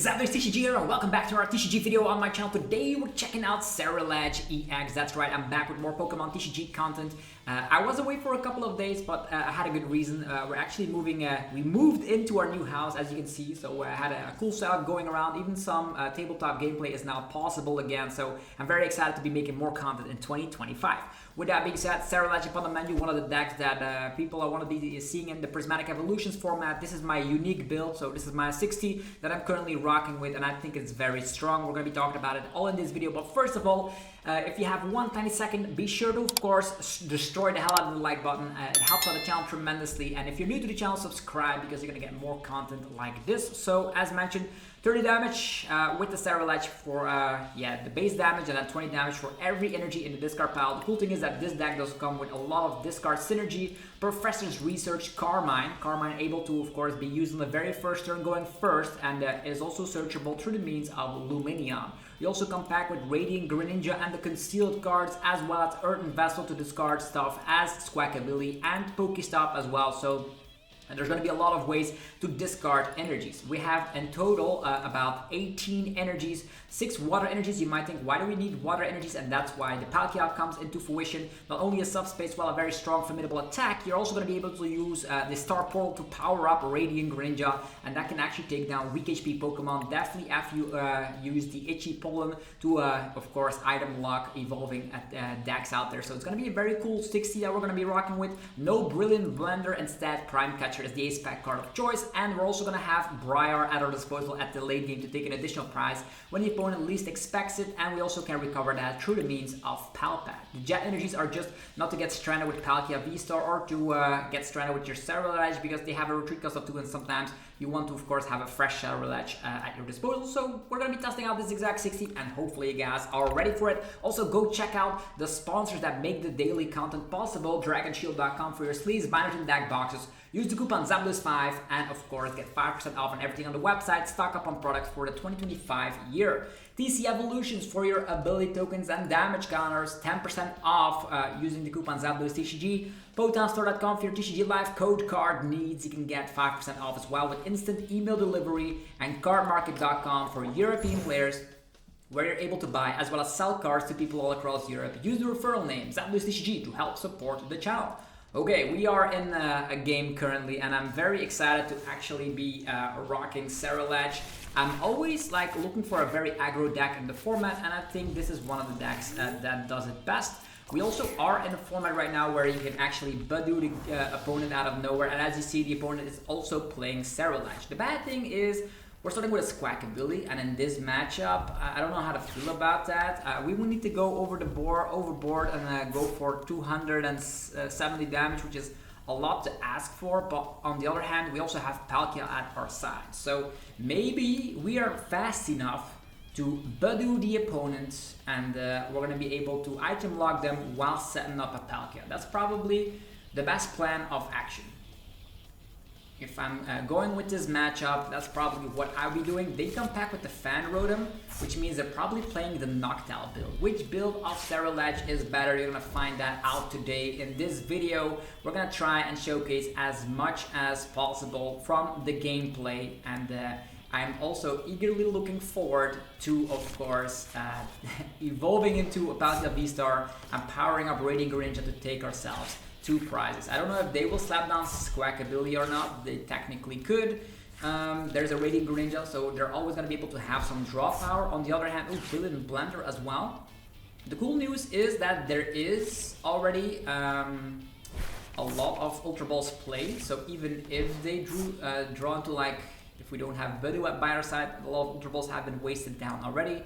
Decklist TCG here, and welcome back to our TCG video on my channel. Today we're checking out Ceruledge EX. That's right, I'm back with more Pokemon TCG content. I was away for a couple of days, but I had a good reason. We're actually moving, we moved into our new house, as you can see, so I had a cool setup going around. Even some tabletop gameplay is now possible again, so I'm very excited to be making more content in 2025. With that being said, Ceruledge upon the menu, one of the decks that people are want to be seeing in the Prismatic Evolutions format. This is my unique build, so this is my 60 that I'm currently rocking with, and I think it's very strong. We're going to be talking about it all in this video, but first of all, if you have one tiny second, be sure to, of course, destroy the hell out of the like button. It helps out the channel tremendously, and if you're new to the channel, subscribe because you're going to get more content like this. So, as mentioned, 30 damage with the Ceruledge for the base damage, and then 20 damage for every energy in the discard pile. The cool thing is that this deck does come with a lot of discard synergy. Professor's Research Carmine able to, of course, be used on the very first turn going first, and is also searchable through the means of Lumineon. You also come back with Radiant Greninja and the concealed cards, as well as Earthen Vessel to discard stuff as Squawkabilly and PokéStop as well. So and there's going to be a lot of ways to discard energies. We have in total about 18 energies, 6 water energies. You might think, why do we need water energies? And that's why the Palkia comes into fruition. Not only a subspace, while a very strong, formidable attack, you're also going to be able to use the Star Portal to power up Radiant Greninja, and that can actually take down weak HP Pokemon. Definitely after you use the Itchy Pollen to, of course, item lock evolving decks out there. So it's going to be a very cool 60 that we're going to be rocking with. No Brilliant Blender, instead Prime Catcher is the ace pack card of choice, and we're also going to have Briar at our disposal at the late game to take an additional prize when the opponent least expects it, and we also can recover that through the means of Palpad. The jet energies are just not to get stranded with Palkia VSTAR or to get stranded with your Ceruledge, because they have a retreat cost of 2, and sometimes you want to, of course, have a fresh Ceruledge at your disposal. So we're going to be testing out this exact 60, and hopefully you guys are ready for it. Also, go check out the sponsors that make the daily content possible, DragonShield.com, for your sleeves, binders, and deck boxes. Use the coupon ZAPLIST5 and, of course, get 5% off on everything on the website. Stock up on products for the 2025 year. TC Evolutions for your ability tokens and damage counters. 10% off using the coupon ZAPLISTTCG. PokéStop.com for your TCG Live code card needs. You can get 5% off as well with instant email delivery. And cardmarket.com for European players, where you're able to buy as well as sell cards to people all across Europe. Use the referral name ZAPLISTTCG to help support the channel. Okay, we are in a game currently, and I'm very excited to actually be rocking Ceruledge. I'm always looking for a very aggro deck in the format, and I think this is one of the decks that does it best. We also are in a format right now where you can actually Budew the opponent out of nowhere, and as you see, the opponent is also playing Ceruledge. The bad thing is, we're starting with a Squawkabilly, and in this matchup, I don't know how to feel about that. We will need to go overboard and go for 270 damage, which is a lot to ask for, but on the other hand, we also have Palkia at our side. So maybe we are fast enough to Budew the opponent, and we're going to be able to item lock them while setting up a Palkia. That's probably the best plan of action. If I'm going with this matchup, that's probably what I'll be doing. They come back with the Fan Rotom, which means they're probably playing the Noctowl build. Which build of Ceruledge is better? You're going to find that out today in this video. We're going to try and showcase as much as possible from the gameplay, and I'm also eagerly looking forward to, of course, evolving into a Palkia VSTAR and powering up Radiant Greninja to take ourselves 2 prizes. I don't know if they will slap down Squawkabilly or not. They technically could. There's a Radiant Greninja, so they're always going to be able to have some draw power. On the other hand, Brilliant Blender as well. The cool news is that there is already a lot of Ultra Balls played, so even if they draw into, if we don't have Budew by our side, a lot of Ultra Balls have been wasted down already.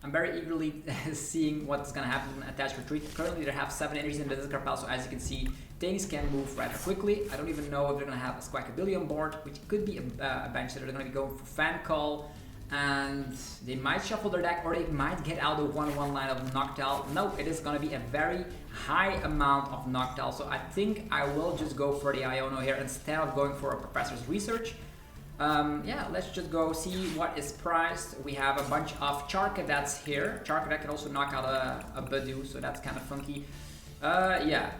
I'm very eagerly seeing what's going to happen in Attached Retreat. Currently, they have 7 energies in the discard pile, so as you can see, things can move rather quickly. I don't even know if they're going to have a Squawkabilly on board, which could be a bench sitter. They're going to be going for Fan Call, and they might shuffle their deck, or they might get out the 1-1 line of Noctowl. No, it is going to be a very high amount of Noctowl, so I think I will just go for the Iono here instead of going for a Professor's Research. Yeah, let's just go see what is priced. We have a bunch of Charcadets here. Charcadet can also knock out a Budew, so that's kind of funky. Yeah,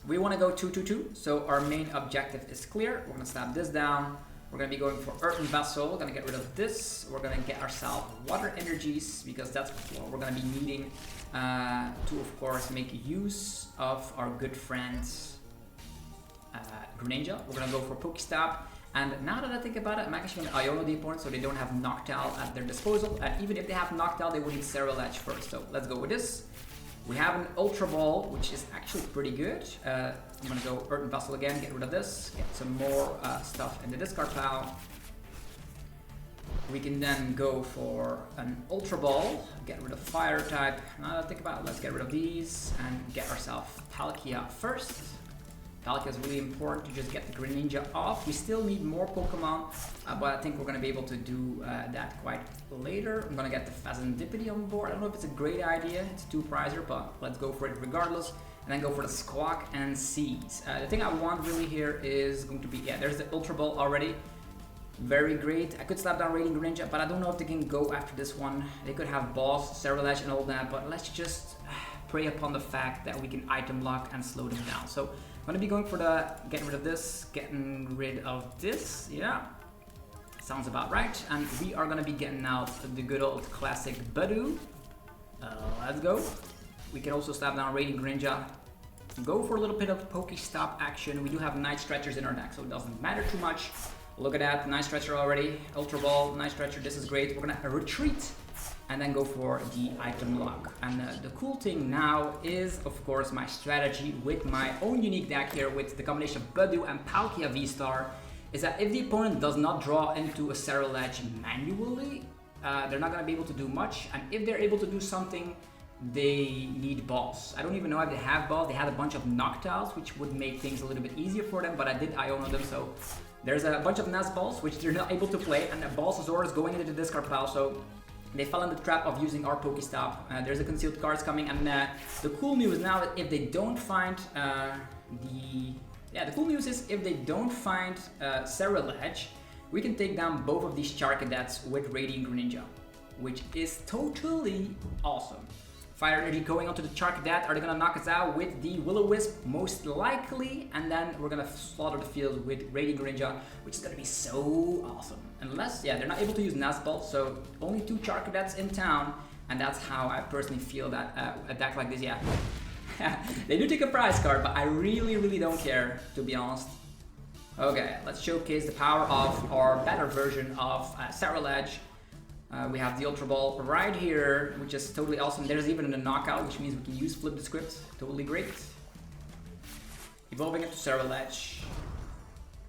we want to go 2-2-2, so our main objective is clear. We're going to slap this down. We're gonna be going for Earthen Vessel. Gonna get rid of this. We're gonna get ourselves Water Energies because that's what we're gonna be needing to, of course, make use of our good friends Greninja. We're gonna go for PokéStop. And now that I think about it, I'm actually going to Iono the opponent so they don't have Noctowl at their disposal. And even if they have Noctowl, they would need Ceruledge first. So let's go with this. We have an Ultra Ball, which is actually pretty good. I'm going to go Earthen Vessel again, get rid of this, get some more stuff in the discard pile. We can then go for an Ultra Ball, get rid of Fire type. Now that I think about it, let's get rid of these and get ourselves Palkia first. Palkia is really important to just get the Greninja off. We still need more Pokemon, but I think we're going to be able to do that quite later. I'm going to get the Fezandipiti on board. I don't know if it's a great idea. It's a 2-prizer, but let's go for it regardless. And then go for the Squawk and Seeds. The thing I want really here is going to be, yeah, there's the Ultra Ball already. Very great. I could slap down Radiant Greninja, but I don't know if they can go after this one. They could have Boss, Ceruledge and all that, but let's just prey upon the fact that we can item lock and slow them down. So I'm going to be going for the getting rid of this, getting rid of this, yeah, sounds about right. And we are going to be getting out the good old classic Budew. Let's go. We can also slap down Radiant Greninja, go for a little bit of PokéStop action. We do have Night Stretchers in our deck, so it doesn't matter too much. Look at that, Night Stretcher already, Ultra Ball, Night Stretcher, this is great. We're going to retreat and then go for the item lock. And the cool thing now is, of course, my strategy with my own unique deck here with the combination of Budew and Palkia VSTAR is that if the opponent does not draw into a Ceruledge manually, they're not going to be able to do much. And if they're able to do something, they need balls. I don't even know if they have balls. They had a bunch of Noctowls, which would make things a little bit easier for them, but I did Iono them, so there's a bunch of Nest Balls, which they're not able to play, and the Balsasaur is going into the discard pile, so they fell in the trap of using our PokéStop. There's a concealed cards coming, and the cool news now that if they don't find the cool news is if they don't find Ceruledge, we can take down both of these Charcadets with Radiant Greninja, which is totally awesome. Fire Energy going onto the Charcadet. Are they gonna knock us out with the Will-O-Wisp? Most likely, and then we're gonna slaughter the field with Radiant Greninja, which is gonna be so awesome. Unless, yeah, they're not able to use Nest Ball, so only 2 Charcadets in town, and that's how I personally feel that a deck like this, yeah. They do take a prize card, but I really don't care, to be honest. Okay, let's showcase the power of our better version of Ceruledge. We have the Ultra Ball right here, which is totally awesome. There's even a knockout, which means we can use Flip the Script. Totally great. Evolving it to Ceruledge.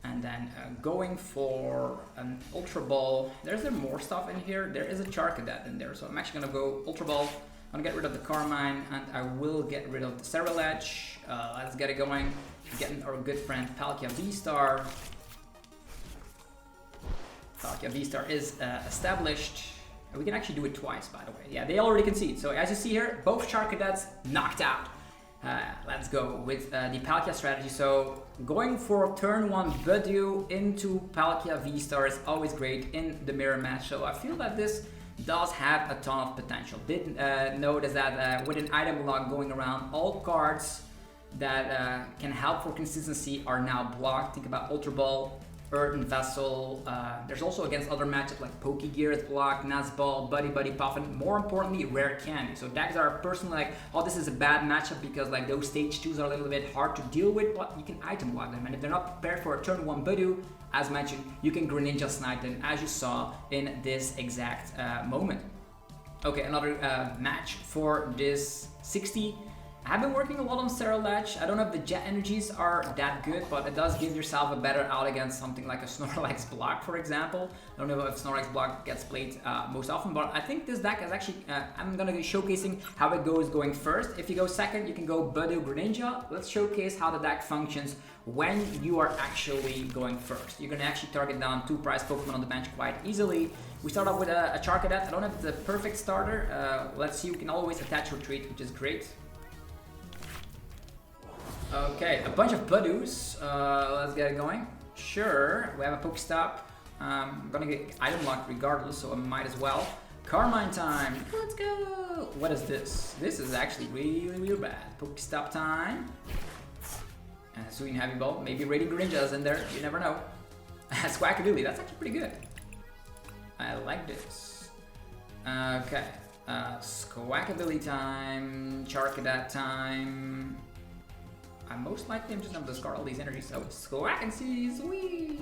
And then going for an Ultra Ball. There's more stuff in here. There is a Charcadet in there, so I'm actually going to go Ultra Ball. I'm going to get rid of the Carmine, and I will get rid of the Ceruledge. Let's get it going. Getting our good friend Palkia VSTAR. Palkia VSTAR is established. And we can actually do it twice, by the way. Yeah, they already concede. So as you see here, both Charcadets knocked out. Let's go with the Palkia strategy. So going for turn 1 Budew into Palkia VSTAR is always great in the mirror match. So I feel that this does have a ton of potential. Did notice that with an item lock going around, all cards that can help for consistency are now blocked. Think about Ultra Ball, Earthen Vessel. There's also against other matchups like Pokegear is blocked, Nazball, Buddy Puffin. More importantly, Rare Candy. So decks are personally like, oh, this is a bad matchup because like those stage 2s are a little bit hard to deal with, but you can item block them. And if they're not prepared for a turn 1 Budew, as mentioned, you can Greninja snipe them, as you saw in this exact moment. Okay, another match for this 60. I've been working a lot on Ceruledge. I don't know if the Jet Energies are that good, but it does give yourself a better out against something like a Snorlax block, for example. I don't know if Snorlax block gets played most often, but I think this deck is actually, I'm going to be showcasing how it goes going first. If you go second, you can go Budew Greninja. Let's showcase how the deck functions when you are actually going first. You're going to actually target down 2 prize Pokemon on the bench quite easily. We start off with a Charcadet. I don't have the perfect starter. Let's see, we can always attach Retreat, which is great. Okay, a bunch of Budews. Let's get it going. Sure, we have a PokéStop. I'm gonna get item locked regardless, so I might as well. Carmine time. Let's go. What is this? This is actually really bad. PokéStop time. And Hisuian Heavy Ball. Maybe Radiant Greninja is in there. You never know. Squawkabilly, that's actually pretty good. I like this. Okay. Squawkabilly time, Charcadet time. I most likely am just gonna discard all these energies, so Squawkabilly, sweet!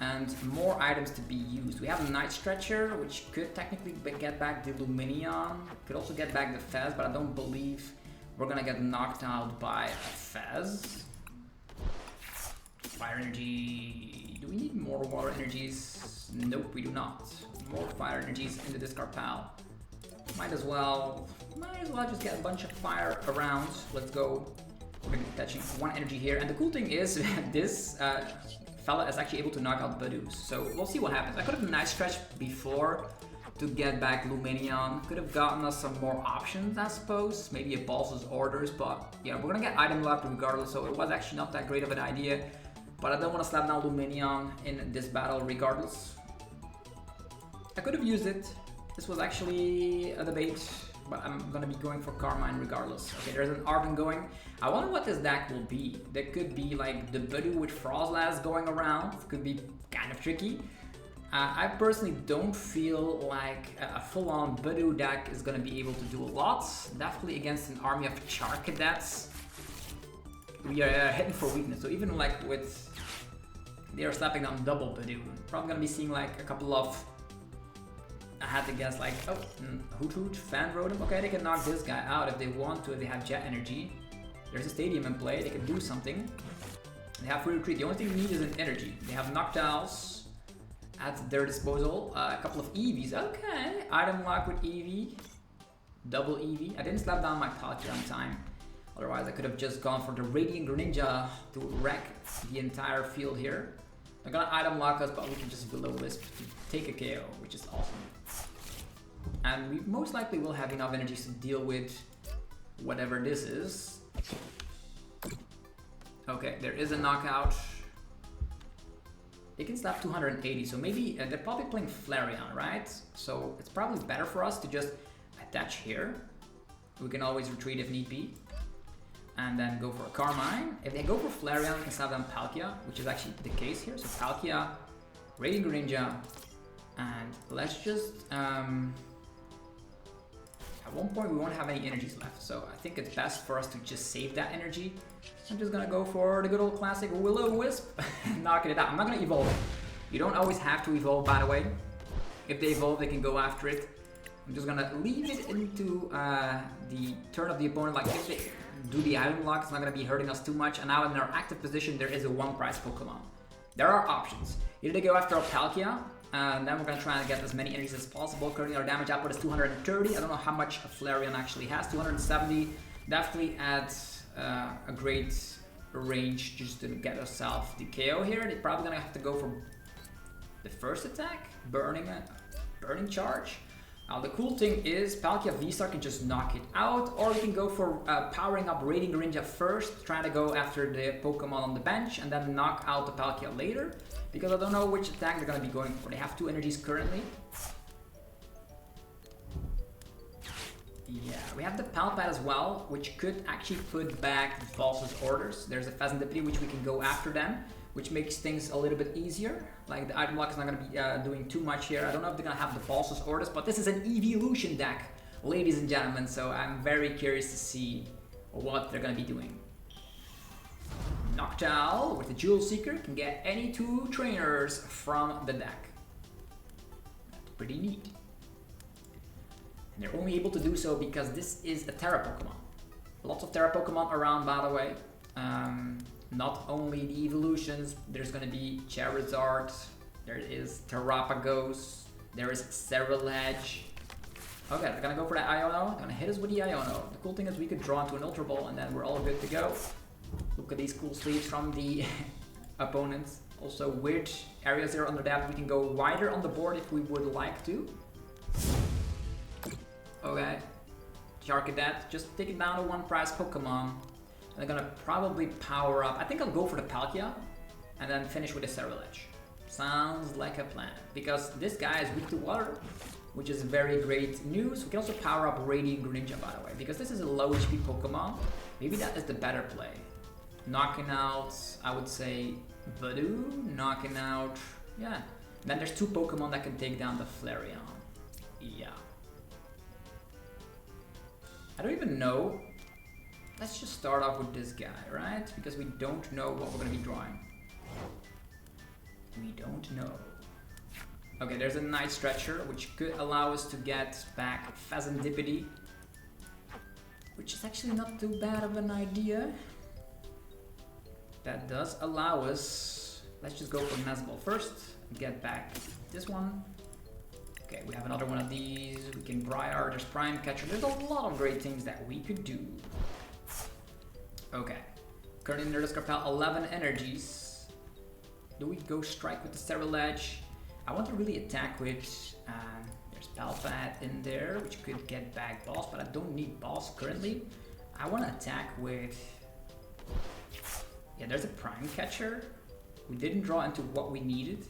And more items to be used. We have a Night Stretcher, which could technically get back the Lumineon. Could also get back the Fez, but I don't believe we're gonna get knocked out by a Fez. Fire energy. Do we need more water energies? Nope, we do not. More fire energies in the discard pile. Might as well just get a bunch of fire around. Let's go. We're gonna be touching one energy here. And the cool thing is, this fella is actually able to knock out Budew. So we'll see what happens. I could have Night Stretch before to get back Lumineon. Could have gotten us some more options, I suppose. Maybe a Boss's Orders, but yeah, we're gonna get item locked regardless. So it was actually not that great of an idea. But I don't want to slap down Lumineon in this battle regardless. I could have used it. This was actually a debate, but I'm gonna be going for Carmine regardless. Okay, there's an Arven going. I wonder what this deck will be. There could be like the Budew with Frostlass going around. Could be kind of tricky. I personally don't feel like a full-on Budew deck is gonna be able to do a lot. Definitely against an army of Charcadets. We are hitting for weakness. So even like with they are slapping down double Budew. Probably gonna be seeing like a couple of. I had to guess like, oh, Hoot, Fan Rotom. Okay, they can knock this guy out if they want to, if they have Jet Energy. There's a Stadium in play, they can do something. They have Free Retreat. The only thing we need is an energy. They have Noctiles at their disposal. A couple of Eevees. Okay, item lock with Eevee. Double Eevee. I didn't slap down my Palkia on time. Otherwise, I could have just gone for the Radiant Greninja to wreck the entire field here. They're gonna item lock us, but we can just Will-O-Wisp to take a KO, which is awesome. And we most likely will have enough energies to deal with whatever this is. Okay, there is a knockout. They can slap 280, so maybe they're probably playing Flareon, right? So it's probably better for us to just attach here. We can always retreat if need be. And then go for a Carmine. If they go for Flareon, we can slap down Palkia, which is actually the case here. So Palkia, Radiant Greninja, and let's just... at one point we won't have any energies left, so I think it's best for us to just save that energy. I'm just gonna go for the good old classic Will-O-Wisp, knocking it out. I'm not gonna evolve it. You don't always have to evolve, by the way. If they evolve, they can go after it. I'm just gonna leave it into the turn of the opponent. Like if they do the item lock, it's not gonna be hurting us too much. And now in our active position, there is a one-price Pokemon. There are options. Either they go after a Palkia, and then we're gonna try and get as many energies as possible. Currently our damage output is 230. I don't know how much a Flareon actually has. 270. Definitely adds a great range just to get ourselves the KO here. They're probably gonna have to go for the first attack, burning charge. Now the cool thing is Palkia VSTAR can just knock it out, or we can go for powering up Radiant Greninja first, trying to go after the Pokemon on the bench, and then knock out the Palkia later. Because I don't know which attack they're going to be going for. They have 2 energies currently. Yeah, we have the Palpad as well, which could actually put back the Boss's Orders. There's a Fezandipiti which we can go after them, which makes things a little bit easier. Like the item lock is not going to be doing too much here. I don't know if they're going to have the Boss's Orders, but this is an Eeveelution deck, ladies and gentlemen. So I'm very curious to see what they're going to be doing. Noctowl with the Jewel Seeker can get any 2 trainers from the deck. That's pretty neat. And they're only able to do so because this is a Terra Pokemon. Lots of Terra Pokemon around, by the way. Not only the Eeveelutions, there's going to be Charizard, there is Terrapagos, there is Ceruledge. Okay, they're going to go for that Iono. They're going to hit us with the Iono. The cool thing is we could draw into an Ultra Ball and then we're all good to go. Look at these cool sleeves from the opponents. Also weird areas there under that. We can go wider on the board if we would like to. Okay. Charcadet, just take it down to 1-price Pokemon. And they're gonna probably power up. I think I'll go for the Palkia and then finish with the Ceruledge. Sounds like a plan. Because this guy is weak to water, which is very great news. We can also power up Radiant Greninja, by the way, because this is a low HP Pokemon. Maybe that is the better play. Knocking out, I would say, Budew, knocking out, yeah. Then there's 2 Pokemon that can take down the Flareon. Yeah. I don't even know. Let's just start off with this guy, right? Because we don't know what we're gonna be drawing. We don't know. Okay, there's a Night Stretcher, which could allow us to get back Fezandipiti, which is actually not too bad of an idea. That does allow us, let's just go for Nesball first, and get back this one. Okay, we have another one of these, we can Briar, there's Prime Catcher, there's a lot of great things that we could do. Okay, currently in Gardevoir 11 energies. Do we go strike with the Ceruledge? I want to really attack with, there's Palkia in there, which could get back Boss, but I don't need Boss currently. I want to attack with, yeah, there's a Prime Catcher. We didn't draw into what we needed.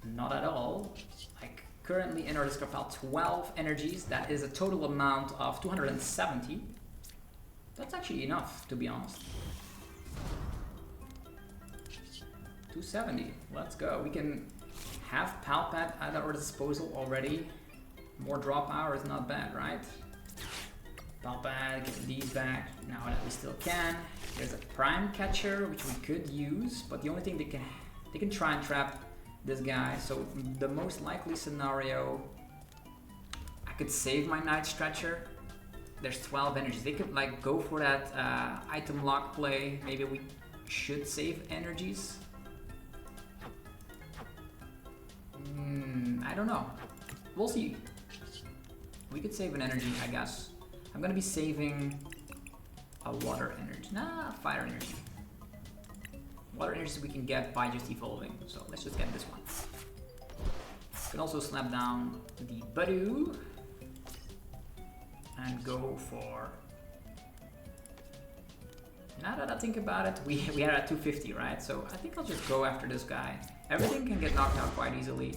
Not at all. Like, currently in our Gardevoir 12 energies, that is a total amount of 270. That's actually enough, to be honest. 270, let's go. We can have Palkia at our disposal already. More draw power is not bad, right? Palkia, get these back now that we still can. There's a Prime Catcher, which we could use, but the only thing they can try and trap this guy. So the most likely scenario, I could save my Night Stretcher. There's 12 energies. They could like go for that item lock play. Maybe we should save energies. I don't know. We'll see. We could save an energy, I guess. I'm gonna be saving a water energy. Nah, fire energy. Water energy we can get by just evolving. So let's just get this one. We can also slap down the Budew and go for. Now that I think about it, we are at 250, right? So I think I'll just go after this guy. Everything can get knocked out quite easily.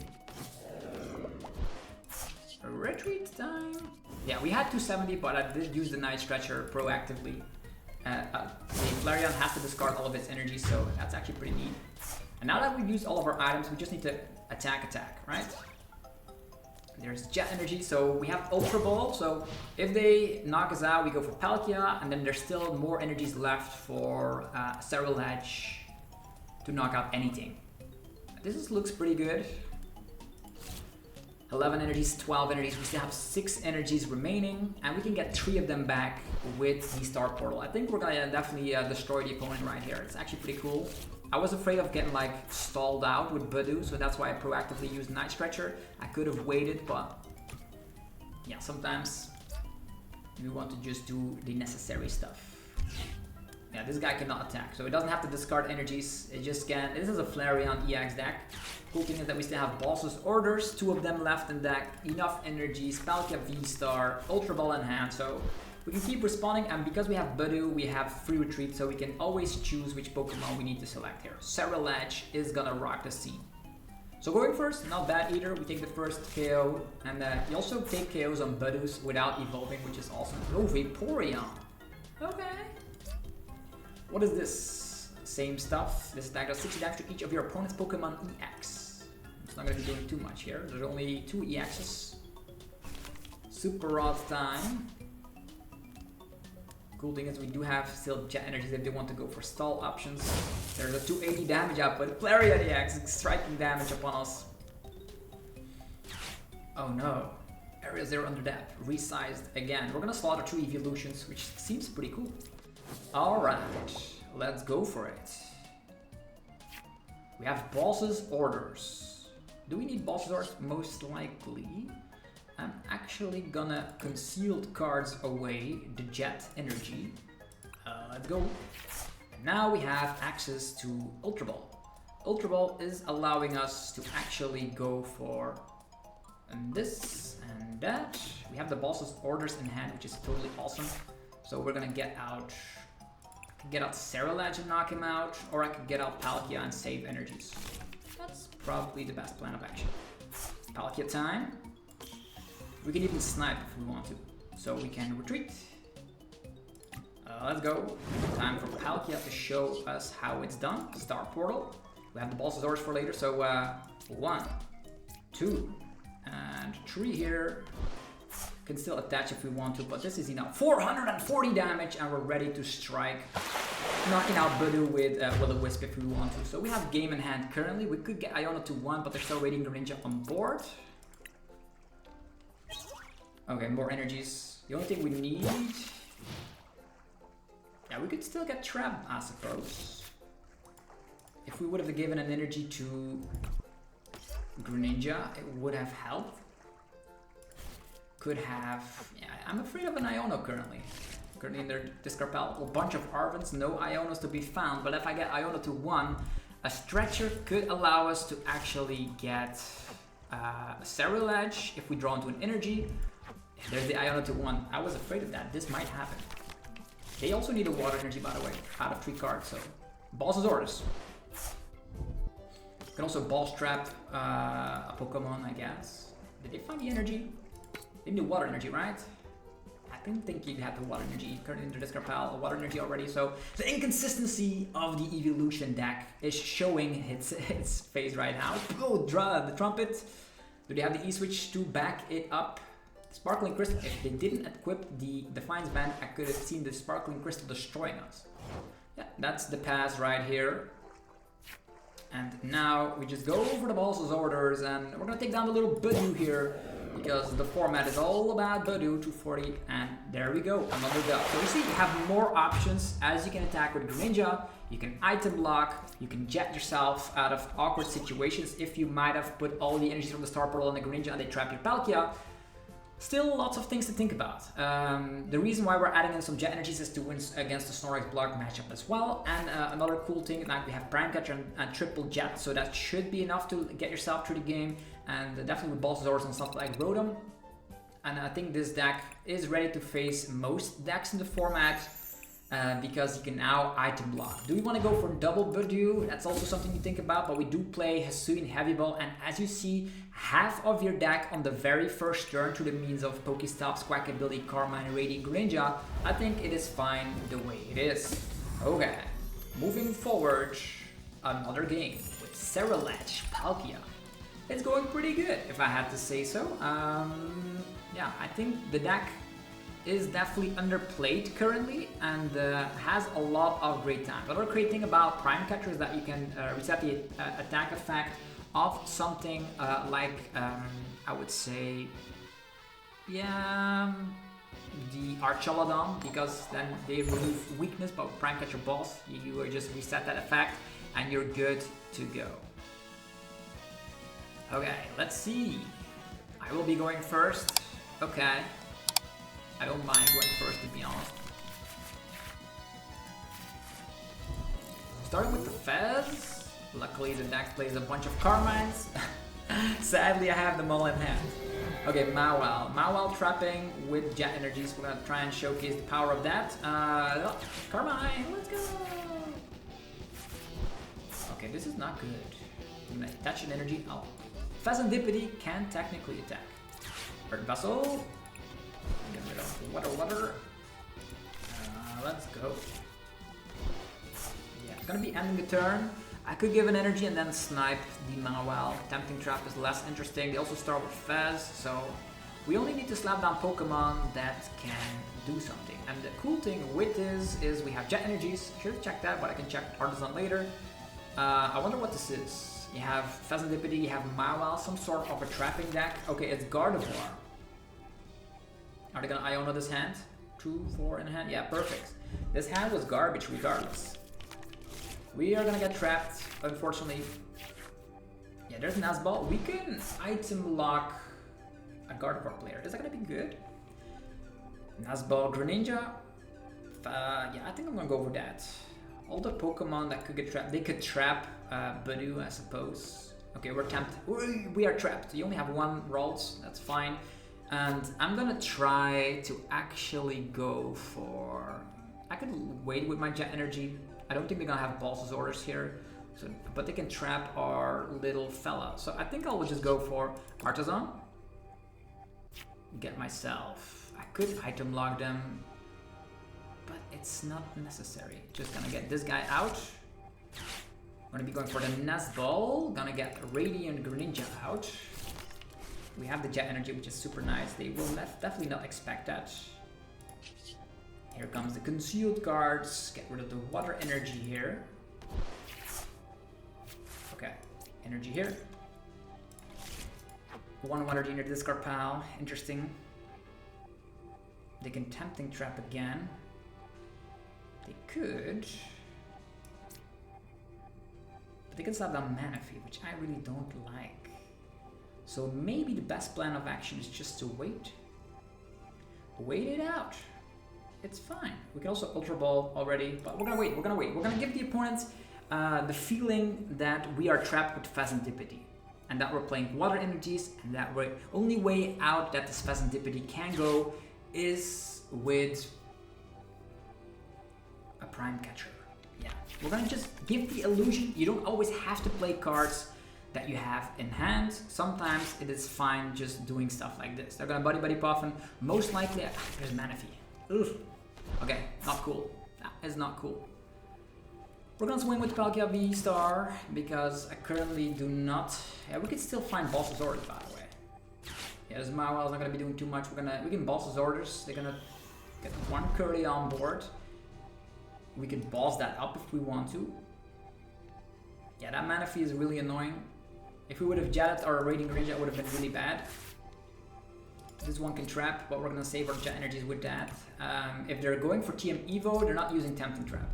Retreat time. Yeah, we had 270, but I did use the Night Stretcher proactively. The Flareon has to discard all of its energy, so that's actually pretty neat. And now that we've used all of our items, we just need to attack, right? There's Jet Energy, so we have Ultra Ball, so if they knock us out, we go for Palkia, and then there's still more energies left for Ceruledge to knock out anything. This looks pretty good. 11 energies, 12 energies, we still have 6 energies remaining, and we can get 3 of them back with the Star Portal. I think we're gonna definitely destroy the opponent right here. It's actually pretty cool. I was afraid of getting like stalled out with Budew, so that's why I proactively used Night Stretcher. I could have waited, but yeah, sometimes you want to just do the necessary stuff. Yeah, this guy cannot attack, so it doesn't have to discard energies. It just can. This is a Flareon EX deck. Cool thing is that we still have Boss's Orders, 2 of them left in deck, enough energies, Palkia VSTAR, Ultra Ball in hand, so we can keep responding, and because we have Budew, we have free retreat, so we can always choose which Pokemon we need to select here. Ceruledge is gonna rock the scene. So going first, not bad either. We take the first KO, and you also take KOs on Budews without evolving, which is awesome. Oh, Vaporeon. Okay. What is this? Same stuff. This attack does 60 damage to each of your opponent's Pokemon EX. It's not going to be doing too much here. There's only 2 EXs. Super Rod time. Cool thing is we do have still Jet Energies if they want to go for stall options. There's a 280 damage output. Flareon EX striking damage upon us. Oh no. Area 0 under depth. Resized again. We're going to slaughter 2 Eeveelutions, which seems pretty cool. Alright, let's go for it. We have Boss's Orders. Do we need Boss's Orders? Most likely. I'm actually gonna concealed cards away the Jet Energy. Let's go. And now we have access to Ultra Ball. Ultra Ball is allowing us to actually go for this and that. We have the Boss's Orders in hand, which is totally awesome. So we're gonna get out. I could get out Ceruledge and knock him out, or I could get out Palkia and save energies. That's probably the best plan of action. Palkia time. We can even snipe if we want to. So we can retreat. Let's go. Time for Palkia to show us how it's done. Star Portal. We have the Balsasaurus for later, so 1, 2, and 3 here. Can still attach if we want to, but this is enough. 440 damage, and we're ready to strike. Knocking out Budew with Will-O-Wisp if we want to. So we have game in hand currently. We could get Iono to 1, but there's still Radiant Greninja on board. Okay, more energies. The only thing we need... Yeah, we could still get trapped, I suppose. If we would have given an energy to Greninja, it would have helped. Could have... Yeah, I'm afraid of an Iono currently. Currently in their discard pile, a bunch of Arvens, no Ionos to be found. But if I get Iono to 1, a Stretcher could allow us to actually get a Ceruledge if we draw into an energy. There's the Iono to 1. I was afraid of that. This might happen. They also need a water energy, by the way, out of 3 cards. So, Balsasaurus. You can also Ball Strap a Pokemon, I guess. Did they find the energy? They need water energy, right? I didn't think you'd have the water energy. Currently in the discard pile, water energy already. So the inconsistency of the Eeveelution deck is showing its face right now. Oh, the Trumpet. Do they have the E-Switch to back it up? Sparkling Crystal. If they didn't equip the Defiance Band, I could have seen the Sparkling Crystal destroying us. Yeah, that's the pass right here. And now we just go for the Balsasaurus, and we're gonna take down the little Budew here, because the format is all about Budew 240, and there we go, another go. So you see, you have more options as you can attack with Greninja. You can item block, you can jet yourself out of awkward situations if you might have put all the energies from the Star Portal on the Greninja and they trap your Palkia. Still lots of things to think about. The reason why we're adding in some jet energies is to win against the Snorlax block matchup as well. And another cool thing, like we have Prime Catcher and triple jet, so that should be enough to get yourself through the game. And definitely with Balsasaurus and stuff like Rotom. And I think this deck is ready to face most decks in the format. Because you can now item block. Do we want to go for double Budew? That's also something you think about, but we do play Hisuian Heavy Ball, and as you see, half of your deck on the very first turn through the means of PokéStop, Squawkabilly, Carmine, Radiant Greninja. I think it is fine the way it is. Okay, moving forward, another game with Ceruledge Palkia. It's going pretty good, if I had to say so. Yeah, I think the deck is definitely underplayed currently and has a lot of great time. The other great thing about Prime Catcher is that you can reset the attack effect of something like, I would say, yeah, the Archelodon, because then they remove weakness, but with Prime Catcher Balls, you just reset that effect and you're good to go. Okay, let's see. I will be going first. Okay. I don't mind going first, to be honest. Starting with the Fez. Luckily, the deck plays a bunch of Carmines. Sadly, I have them all in hand. Okay, Mawile. Mawile trapping with jet energies. We're gonna try and showcase the power of that. Carmine, let's go! Okay, this is not good. I'm gonna attach an energy. Oh. Fezandipiti can technically attack. Earth Vessel. Get rid of water. Let's go. Yeah, it's gonna be ending the turn. I could give an energy and then snipe the Mawile. Tempting Trap is less interesting. They also start with Fez, so we only need to slap down Pokemon that can do something. And the cool thing with this is we have jet energies. Should have checked that, but I can check Artisan later. I wonder what this is. You have Fezandipiti, you have Mawile, some sort of a trapping deck. Okay, it's Gardevoir. Are they gonna Iono this hand? 2, 4 in hand? Yeah, perfect. This hand was garbage regardless. We are gonna get trapped, unfortunately. Yeah, there's Nazball. We can item lock a Gardevoir player. Is that gonna be good? Nazball, Greninja. Yeah, I think I'm gonna go for that. All the Pokemon that could get trapped, they could trap Budew, I suppose. Okay, we're tempted. We are trapped. You only have 1 Ralts, that's fine. And I'm gonna try to actually go for... I could wait with my jet energy. I don't think they're gonna have Balsasaurus here, so, but they can trap our little fella. So I think I'll just go for Artisan. Get myself... I could item lock them. but it's not necessary. Just gonna get this guy out. Gonna be going for the Nest Ball. Gonna get Radiant Greninja out. We have the Jet Energy, which is super nice. They will definitely not expect that. Here comes the concealed cards. Get rid of the water energy here. Okay, energy here. One water in your discard pile. Interesting. They can Tempting Trap again. They could. But they can slap down Manaphy, which I really don't like. So maybe the best plan of action is just to wait. Wait it out. It's fine. We can also Ultra Ball already, but we're gonna wait, we're gonna wait. We're gonna give the opponents the feeling that we are trapped with Fezandipiti, and that we're playing water energies, and that the only way out that this Fezandipiti can go is with a Prime Catcher. Yeah, we're gonna just give the illusion. You don't always have to play cards that you have in hand. Sometimes it is fine just doing stuff like this. They're gonna Buddy Puff, and most likely, there's Manaphy. Ugh. Okay, not cool. That is not cool. We're gonna swing with Palkia VSTAR because I currently do not. Yeah, we can still find Balsasaurus, by the way. Yeah, this Mawile is not gonna be doing too much. We can Balsasaurus. They're gonna get one Curly on board. We can boss that up if we want to. Yeah, that Manaphy is really annoying. If we would have jetted our Radiant Greninja, it would have been really bad. This one can trap, but we're gonna save our jet energies with that. If they're going for TM Evo, they're not using Tempting Trap.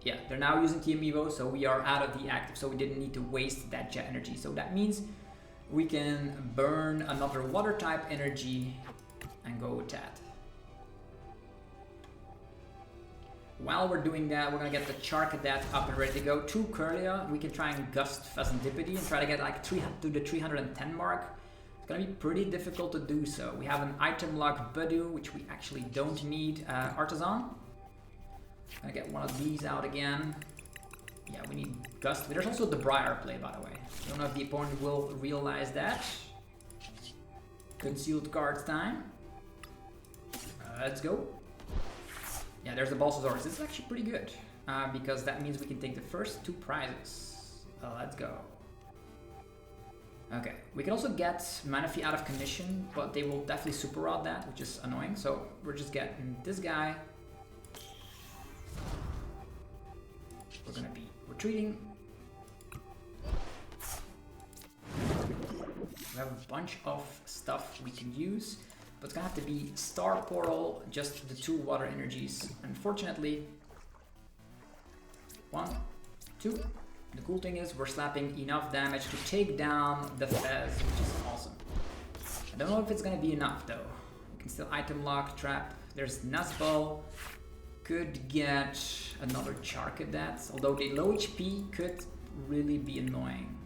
Yeah, they're now using TM Evo, so we are out of the active, so we didn't need to waste that jet energy. So that means we can burn another water type energy and go with that. While we're doing that, we're gonna get the Charcadet up and ready to go. 2 Curlia, we can try and gust Fezandipiti and try to get like to the 310 mark. It's gonna be pretty difficult to do so. We have an item lock Budew, which we actually don't need. Artisan. Gonna get one of these out again. Yeah, we need Gust. There's also the Briar play, by the way. I don't know if the opponent will realize that. Concealed cards time. Let's go. Yeah, there's the Balsasaurus. This is actually pretty good because that means we can take the first 2 prizes. Let's go. Okay, we can also get Manaphy out of condition, but they will definitely Super Rod that, which is annoying. So we're just getting this guy. We're gonna be retreating. We have a bunch of stuff we can use, but it's gonna have to be Star Portal, just the 2 water energies. Unfortunately, 1, 2. The cool thing is we're slapping enough damage to take down the Fez, which is awesome. I don't know if it's gonna be enough though. We can still item lock, trap. There's Nuzball. Could get another Charcadet, although the low HP could really be annoying.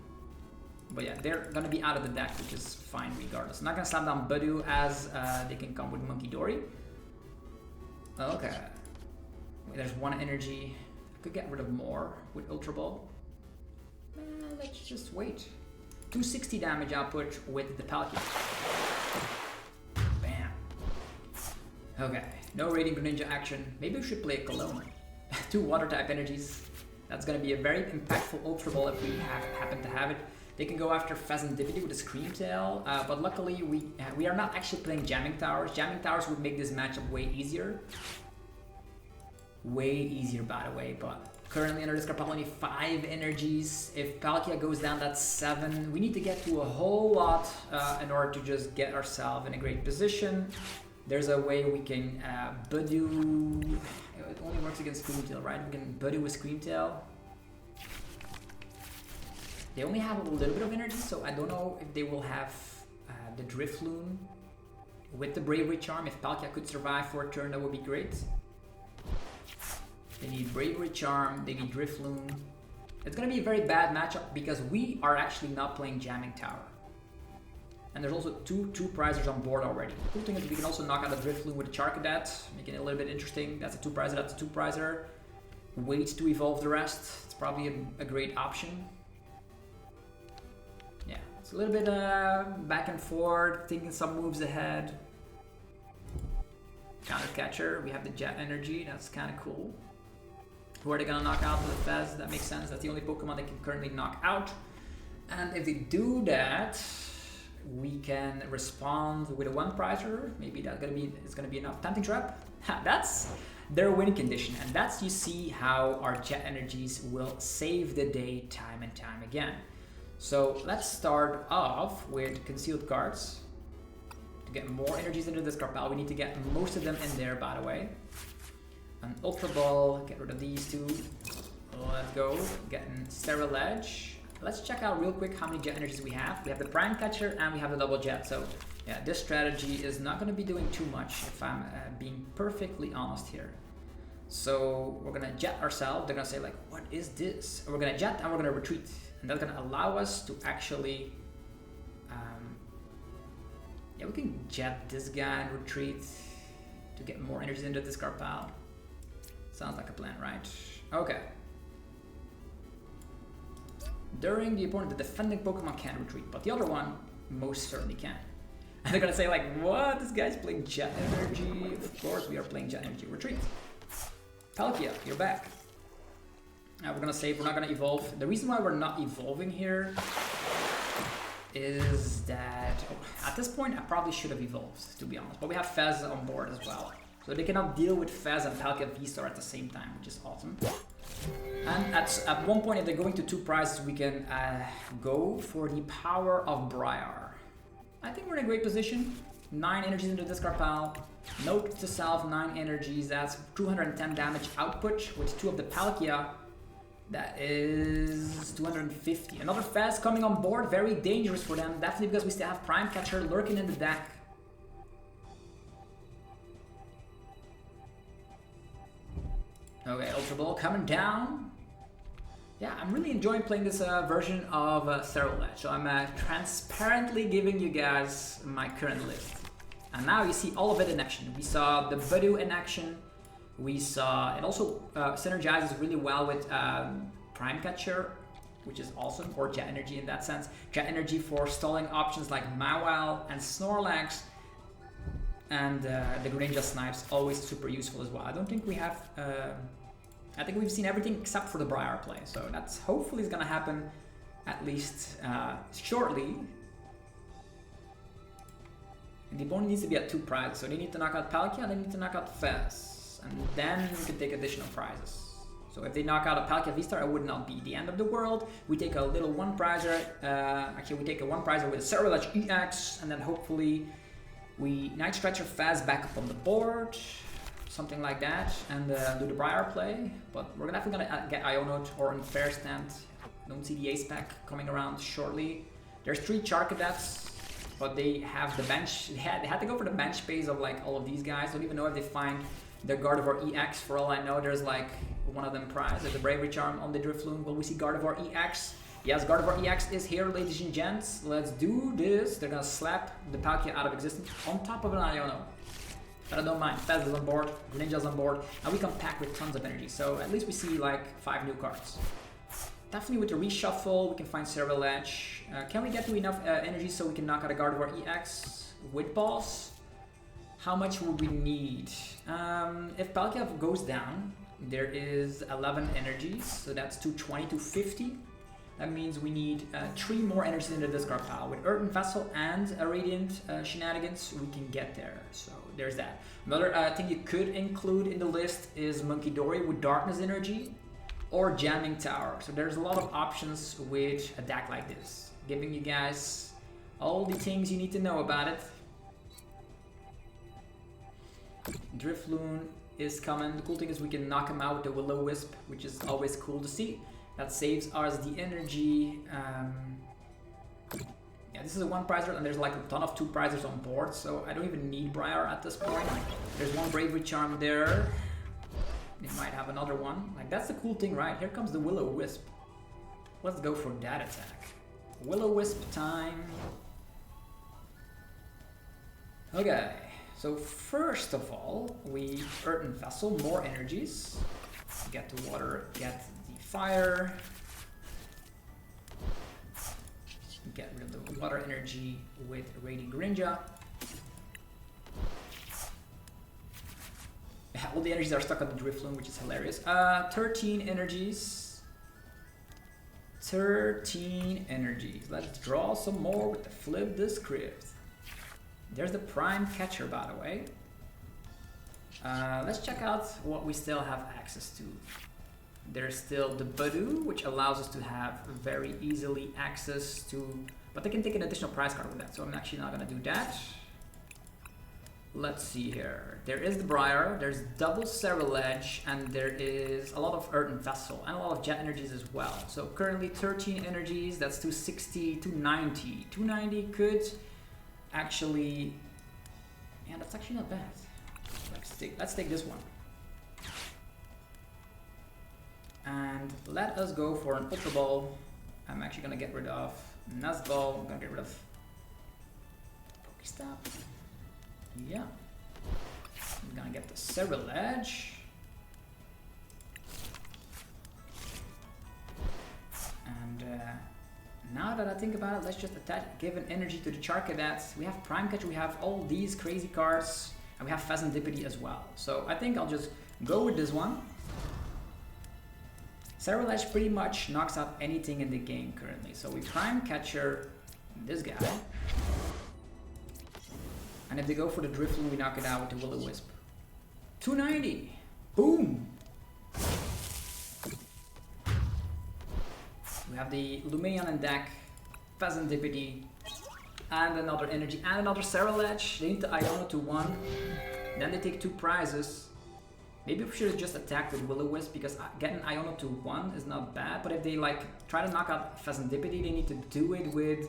But yeah, they're gonna be out of the deck, which is fine regardless. I'm not gonna slap down Budew as they can come with Monkey Dory. Okay. There's 1 energy. I could get rid of more with Ultra Ball. Let's just wait. 260 damage output with the Palkia. Bam. Okay, no Radiant Greninja action. Maybe we should play a Cologne. 2 water type energies. That's gonna be a very impactful Ultra Ball if we happen to have it. They can go after Fezandipiti with a Scream Tail, but luckily we are not actually playing Jamming Towers. Jamming Towers would make this matchup way easier. Way easier, by the way, but currently under this card only 5 energies. If Palkia goes down, that's 7. We need to get to a whole lot in order to just get ourselves in a great position. There's a way we can Budew. It only works against Scream Tail, right? We can Budew with Scream Tail. They only have a little bit of energy, so I don't know if they will have the Drifloon with the Bravery Charm. If Palkia could survive for a turn, that would be great. They need Bravery Charm, they need Drifloon. It's gonna be a very bad matchup because we are actually not playing Jamming Tower. And there's also two prizers on board already. The cool thing is we can also knock out the Drifloon with a Charcadet, making it a little bit interesting. That's a 2-prizer, that's a 2-prizer. Wait to evolve the rest. It's probably a great option. Yeah, it's a little bit back and forth, thinking some moves ahead. Counter Catcher, we have the Jet Energy, that's kind of cool. Who are they gonna knock out with the Fez? That makes sense, that's the only Pokemon they can currently knock out. And if they do that, we can respond with a one prizer. Maybe it's gonna be enough. Tempting Trap, that's their win condition, and that's, you see how our Jet Energies will save the day time and time again. So let's start off with concealed cards. To get more energies into this card pile, we need to get most of them in there, by the way. An Ultra Ball, get rid of these two. Let's go, getting Ceruledge. Let's check out real quick how many Jet Energies we have. We have the Prime Catcher and we have the Double Jet. So yeah, this strategy is not going to be doing too much if I'm being perfectly honest here. So we're going to Jet ourselves. They're going to say like, what is this? And we're going to Jet and we're going to retreat. And that's going to allow us to actually... yeah, we can Jet this guy and retreat to get more energies into this card pile. Sounds like a plan, right? Okay. During the opponent, the defending Pokemon can't retreat, but the other one most certainly can. And they're gonna say like, what? This guy's playing Jet Energy? Of course we are playing Jet Energy. Retreat. Palkia, you're back. Now we're gonna save, we're not gonna evolve. The reason why we're not evolving here is that at this point I probably should have evolved, to be honest. But we have Fez on board as well. So they cannot deal with Fez and Palkia VSTAR at the same time, which is awesome. And at one point, if they're going to two prizes, we can go for the power of Briar. I think we're in a great position. 9 energies into this card pile. Note to self, 9 energies. That's 210 damage output with 2 of the Palkia. That is 250. Another Fez coming on board. Very dangerous for them. Definitely because we still have Prime Catcher lurking in the deck. Okay, Ultra Ball coming down. Yeah, I'm really enjoying playing this version of Ceruledge. So I'm transparently giving you guys my current list. And now you see all of it in action. We saw the Budew in action. We saw it also synergizes really well with Prime Catcher, which is awesome, or Jet Energy in that sense. Jet Energy for stalling options like Mawile and Snorlax. And the Greninja Snipes, always super useful as well. I don't think we have... I think we've seen everything except for the Briar play. So that's hopefully is going to happen at least shortly. And the opponent needs to be at 2 prizes. So they need to knock out Palkia and they need to knock out Fez. And then we can take additional prizes. So if they knock out a Palkia VSTAR, it would not be the end of the world. We take a little 1 prizer. Actually, we take a 1 prizer with a Ceruledge EX. And then hopefully... we Night Stretcher Fez back up on the board, something like that, and do the Briar play. But we're definitely gonna get Ionote or Unfair Stand. Don't see the Ace Pack coming around shortly. There's 3 Charcadets, but they have the bench. They had to go for the bench space of like all of these guys. Don't even know if they find the Gardevoir EX. For all I know, there's like one of them prize. There's a Bravery Charm on the Drifloon. Will we see Gardevoir EX? Yes, Gardevoir EX is here, ladies and gents. Let's do this. They're gonna slap the Palkia out of existence on top of an Iono. But I don't mind. Fez is on board, Greninja's on board, and we come packed with tons of energy. So at least we see like 5 new cards. Definitely with the reshuffle, we can find Ceruledge. Can we get to enough energy so we can knock out a Gardevoir EX with balls? How much would we need? If Palkia goes down, there is 11 energies, so that's 220, 250. That means we need 3 more energies into this card pile. With Earthen Vessel and a Radiant Shenanigans, we can get there. So there's that. Another thing you could include in the list is Monkey Dory with Darkness Energy or Jamming Tower. So there's a lot of options with a deck like this, giving you guys all the things you need to know about it. Drifloon is coming. The cool thing is we can knock him out with the Will-O-Wisp, which is always cool to see. That saves us the energy. Yeah, this is a 1 prizer, and there's like a ton of 2 prizers on board, so I don't even need Briar at this point. There's 1 Bravery Charm there. They might have another one. Like, that's the cool thing, right? Here comes the Will-O-Wisp. Let's go for that attack. Will-O-Wisp time. Okay, so first of all, we Earthen Vessel, more energies. Get the water, get the fire. Get rid of the water energy with Radiant Greninja. all the energies are stuck on the Drifloon, which is hilarious. 13 energies. 13 energies. Let's draw some more with the Flip the Script. There's the Prime Catcher, by the way. Let's check out what we still have access to. There's still the Budew, which allows us to have very easily access to, but they can take an additional prize card with that, so I'm actually not going to do that. Let's see here. There is the Briar, there's double Ceruledge, and there is a lot of Earthen Vessel, and a lot of Jet Energies as well. So currently 13 energies, that's 260, 290. 290 could actually, yeah, that's actually not bad. Let's take this one. And let us go for an Ultra Ball. I'm actually gonna get rid of Nuzball. I'm gonna get rid of PokéStop. Yeah. I'm gonna get the Ceruledge. And now that I think about it, let's just give an energy to the Charcadet. We have Prime Catcher, we have all these crazy cards, and we have Fezandipiti as well. So I think I'll just go with this one. Ceruledge pretty much knocks out anything in the game currently. So we Prime Catcher this guy. And if they go for the Drifloon, we knock it out with the Will-O-Wisp. 290! Boom! We have the Lumineon in deck, Fezandipiti, and another energy, and another Ceruledge. They need the Iono to 1. Then they take 2 prizes. Maybe we should have just attacked with Will-O-Wisp, because getting Iono to 1 is not bad. But if they like try to knock out Fezandipiti, they need to do it with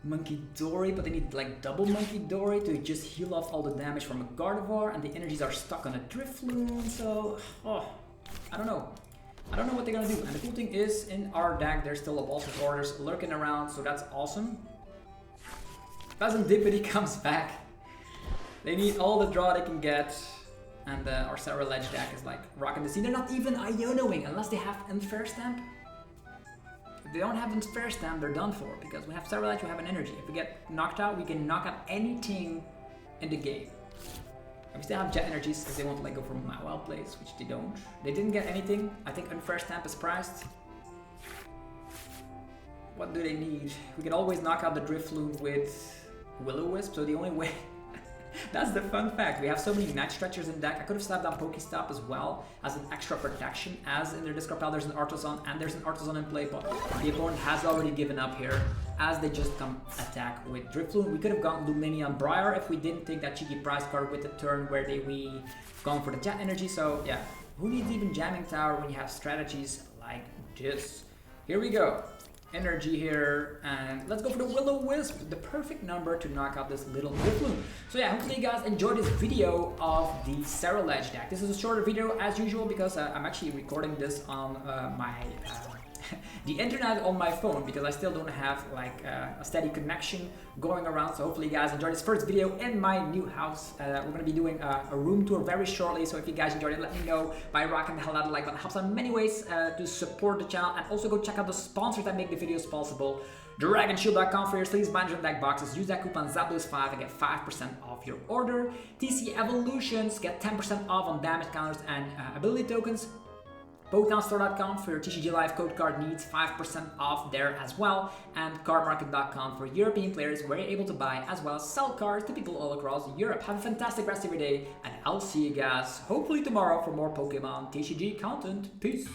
Monkey Dory, but they need like double Monkey Dory to just heal off all the damage from a Gardevoir, and the energies are stuck on a Drifloon, so I don't know. I don't know what they're gonna do. And the cool thing is, in our deck, there's still a bunch of orders lurking around, so that's awesome. Fezandipiti comes back. They need all the draw they can get. And our Ceruledge deck is like rocking the scene. They're not even Ionoing unless they have Unfair Stamp. If they don't have Unfair Stamp, they're done for, because we have Ceruledge, we have an energy. If we get knocked out, we can knock out anything in the game. And we still have Jet Energies if they want to like go for my Wild Plays, which they don't. They didn't get anything. I think Unfair Stamp is priced. What do they need? We can always knock out the Drifloon with Will-O-Wisp, so the only way... That's the fun fact. We have so many Night Stretchers in deck. I could have slapped down PokéStop as well as an extra protection, as in their discard pile there's an Artisan, and there's an Artisan in play, but the opponent has already given up here as they just come attack with Drifloon. We could have gone Lumineon Briar if we didn't take that cheeky prize card with the turn where we gone for the Jet Energy. So yeah, who needs even Jamming Tower when you have strategies like this? Here we go. Energy here, and let's go for the Will-O-Wisp, the perfect number to knock out this little Drifloon. So yeah, hopefully you guys enjoyed this video of the Ceruledge deck. This is a shorter video as usual because I'm actually recording this on my the internet on my phone, because I still don't have like a steady connection going around. So hopefully you guys enjoyed this first video in my new house. We're going to be doing a room tour very shortly, so if you guys enjoyed it, let me know by rocking the hell out of the like button. It helps out in many ways to support the channel, and also go check out the sponsors that make the videos possible. DragonShield.com for your sleeves, binders, and deck boxes. Use that coupon ZABLOOS5 and get 5% off your order. TCG Evolutions, get 10% off on damage counters and ability tokens. PokéStop.com for your TCG Live code card needs, 5% off there as well. And cardmarket.com for European players, where you're able to buy as well as sell cards to people all across Europe. Have a fantastic rest of your day, and I'll see you guys hopefully tomorrow for more Pokemon TCG content. Peace!